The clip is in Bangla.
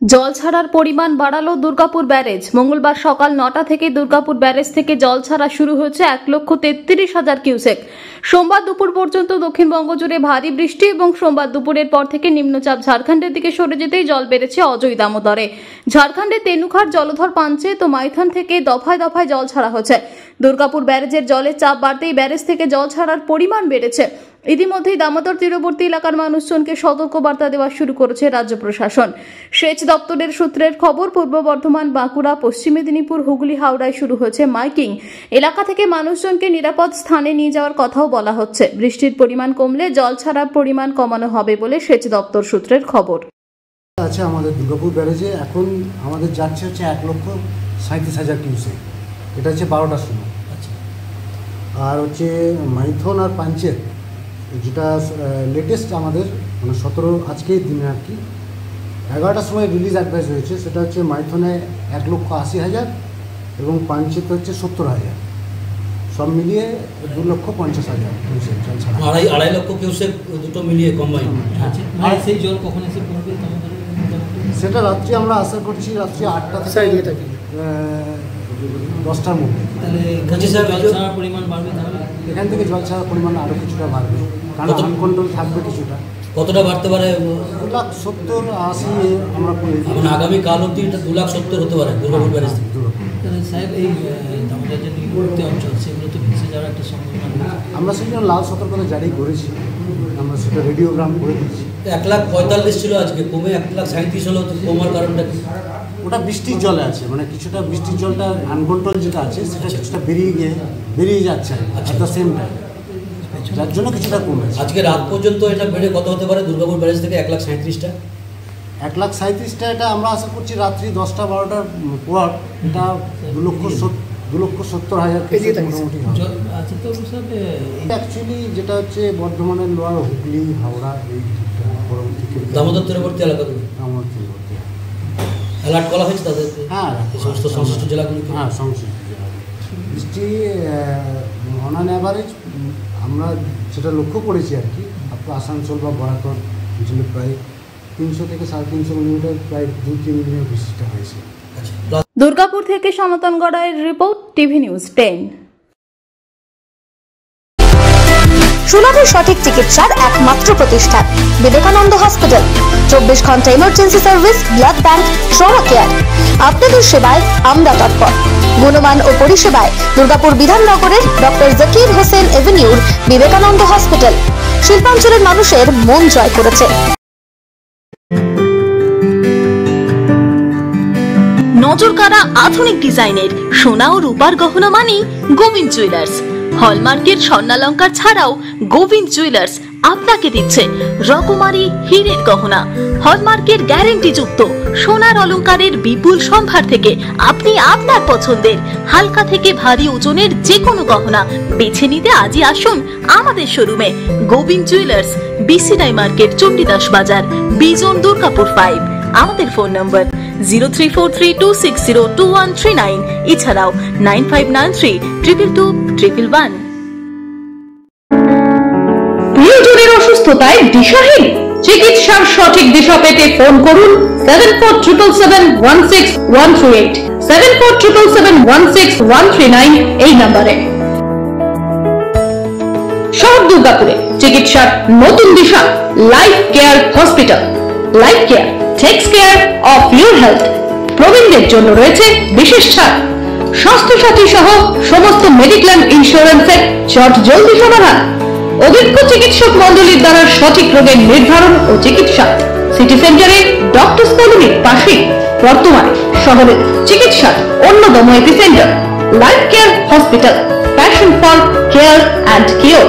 জল ছাড়ার পরিমাণ বাড়ালো দুর্গাপুর ব্যারেজ। মঙ্গলবার সকাল 9টা থেকে দুর্গাপুর ব্যারেজ থেকে জল ছাড়া শুরু হয়েছে 1,33,000 কিউসেক। সোমবার দুপুর পর্যন্ত দক্ষিণবঙ্গ জুড়ে ভারী বৃষ্টি এবং সোমবার দুপুরের পর থেকে নিম্নচাপ ঝাড়খণ্ডের দিকে সরে যেতেই জল বেড়েছে অজয় দামোদরে। ঝাড়খণ্ডের তেনুখার জলধর পাঞ্চে তো মাইথন থেকে দফায় দফায় জল ছাড়া হচ্ছে। দুর্গাপুর ব্যারেজের জলের চাপ বাড়তেই ব্যারেজ থেকে জল ছাড়ার পরিমাণ বেড়েছে। ইতিমধ্যেই দামোদর তীরবর্তী এলাকার মানুষজনকে সতর্কবার্তা দেওয়া শুরু করেছে রাজ্য প্রশাসন। সেচ দপ্তরের সূত্রের খবর, পূর্ব বর্ধমান, বাঁকুড়া, পশ্চিম মেদিনীপুর, হুগলি, হাওড়ায় শুরু হয়েছে মাইকিং। এলাকা থেকে মানুষজনকে নিরাপদ স্থানে নিয়ে যাওয়ার কথাও বলা হচ্ছে। বৃষ্টির পরিমাণ কমলে জল ছাড়ার পরিমাণ কমানো হবে বলে সেচ দপ্তর সূত্রের খবর। আছে আমাদের দুর্গাপুর ব্যারেজে এখন আমাদের যাচ্ছে হচ্ছে 1,37,000 কিউসেক। এটা হচ্ছে 12টার সময়। আচ্ছা, আর হচ্ছে মাইথন আর পাঞ্চের যেটা লেটেস্ট আমাদের মানে 17 আজকের দিনে আর কি 11টার সময় রিলিজ অ্যাডভাইস হয়েছে, সেটা হচ্ছে মাইথনে 1,80,000 এবং পাঞ্চেতে হচ্ছে 70,000, সব মিলিয়ে 2,50,000 কিউসেক জল ছাড়া। 2.5 লক্ষ কিউসেক দুটো মিলিয়ে কম্বাইন। আর সেই জল কখন এসে পড়বে সেটা রাত্রি আমরা আশা করছি রাত্রি 8টা থেকে 10টার মধ্যে। তাহলে জল ছাড়ার পরিমাণ বাড়বে, তাহলে এখান থেকে জল ছাড়ার পরিমাণ আরও কিছুটা বাড়বে, কারণ আনকন্ট্রোল থাকবে কিছুটা। কতটা বাড়তে পারে? 2,70,80 আমরা মানে আগামী কাল অবধি এটা 2,70,000 হতে পারে দুর্গাপুর ব্যারেজ থেকে। তাহলে সাহেব এই আমাদের যে নিকটবর্তী অঞ্চল সেগুলো তো ভেসে যাওয়ার একটা সম্ভাবনা। আমরা সেই জন্য লাল সতর্কতা জারি করেছি, আমরা সেটা রেডিওগ্রাম করে দিচ্ছি। 1,45,000 ছিল আজকে, কমে 1,37,000 হলো। কমার কারণটা কি? ওটা বৃষ্টির জলে আছে, মানে কিছুটা বৃষ্টির জলটা আনকন্ট্রোল যেটা আছে সেটা কিছুটা বেরিয়ে যাচ্ছে অ্যাট দ্য সেম টাইম, যার জন্য কিছুটা কমেছে। আজকে রাত পর্যন্ত এটা বেড়ে কত হতে পারে দুর্গাপুর ব্যারেজ থেকে? 1,37,000। 1,37,000 এটা আমরা আশা করছি রাত্রি 10টা 12টার পর এটা 2,70,000 মোটামুটি হবে। আচ্ছা, তো স্যার অ্যাকচুয়ালি যেটা হচ্ছে বর্ধমানের লোয়ার হুগলি, হাওড়া, এই দামোদর তীরবর্তী এলাকাগুলো অ্যালার্ট করা হয়েছে তাদের। হ্যাঁ, সমস্ত সংশ্লিষ্ট জেলাগুলিকে। হ্যাঁ, সংশ্লিষ্ট জেলা বৃষ্টি অন অ্যান অ্যাভারেজ আমরা সেটা লক্ষ্য করেছি আর কি। আপনার আসানসোল বা বরাকর অঞ্চলে প্রায় 300 থেকে 350 মিলিমিটার, প্রায় 2-3 মিলিমিটার বৃষ্টিটা হয়েছে। দুর্গাপুর থেকে সনাতন গড়াইয়ের রিপোর্ট, টিভি নিউজ 10। সুলভে সঠিক চিকিৎসার একমাত্র প্রতিষ্ঠান বিবেকানন্দ হসপিটাল। 24 ঘন্টা emergency service, blood bank, trauma care. আপনাদের সেবায় আমরা তৎপর। গুণমান ও পরিষেবায় দুর্গাপুর বিধাননগরের ডক্টর জাকির হোসেন এভিনিউর বিবেকানন্দ হসপিটাল শিল্পাঞ্চলের মানুষের মন জয় করেছে। নজরকাড়া আধুনিক ডিজাইনের সোনা ও রূপার গহনা মানেই গোবিন্দ জুয়েলার্স। হলমার্কের স্বর্ণালঙ্কার ছাড়াও গোবিন্দ জুয়েলার্স আপনাকে দিচ্ছে রকমারি হীরের গহনা। হলমার্কের গ্যারেন্টি যুক্ত সোনার অলংকারের বিপুল সম্ভার থেকে আপনি আপনার পছন্দের হালকা থেকে ভারী ওজনের যে কোনো গহনা বেছে নিতে আজই আসুন আমাদের শোরুমে। Gobinda jewellers, BCI market, Chandidas Bazar, Bijan, Durgapur 5। আমাদের ফোন নম্বর 034326021139, এছাড়াও 9593222111। প্রিয়জনের অসুস্থতায় দিশাহীন? চিকিৎসার সঠিক দিশা পেতে ফোন করুন 7477716138, 7477716139 এই নম্বরে। শহর দুর্গাপুরে চিকিৎসার নতুন দিশা life care hospital. Life care takes care of your health. প্রবীণদের জন্য রয়েছে বিশেষ ছাড়। স্বাস্থ্য সাথী সহ সমস্ত মেডিক্লেম ইন্স্যুরেন্সের চট জলদি সমাধান। অভিজ্ঞ চিকিৎসক মন্ডলীর দ্বারা সঠিক রোগের নির্ধারণ ও চিকিৎসা। সিটি সেন্টারে ডক্টরস কলোনির পাশে বর্তমানে শহরের চিকিৎসার অন্যতম epicentre life care hospital. Passion for care and cure.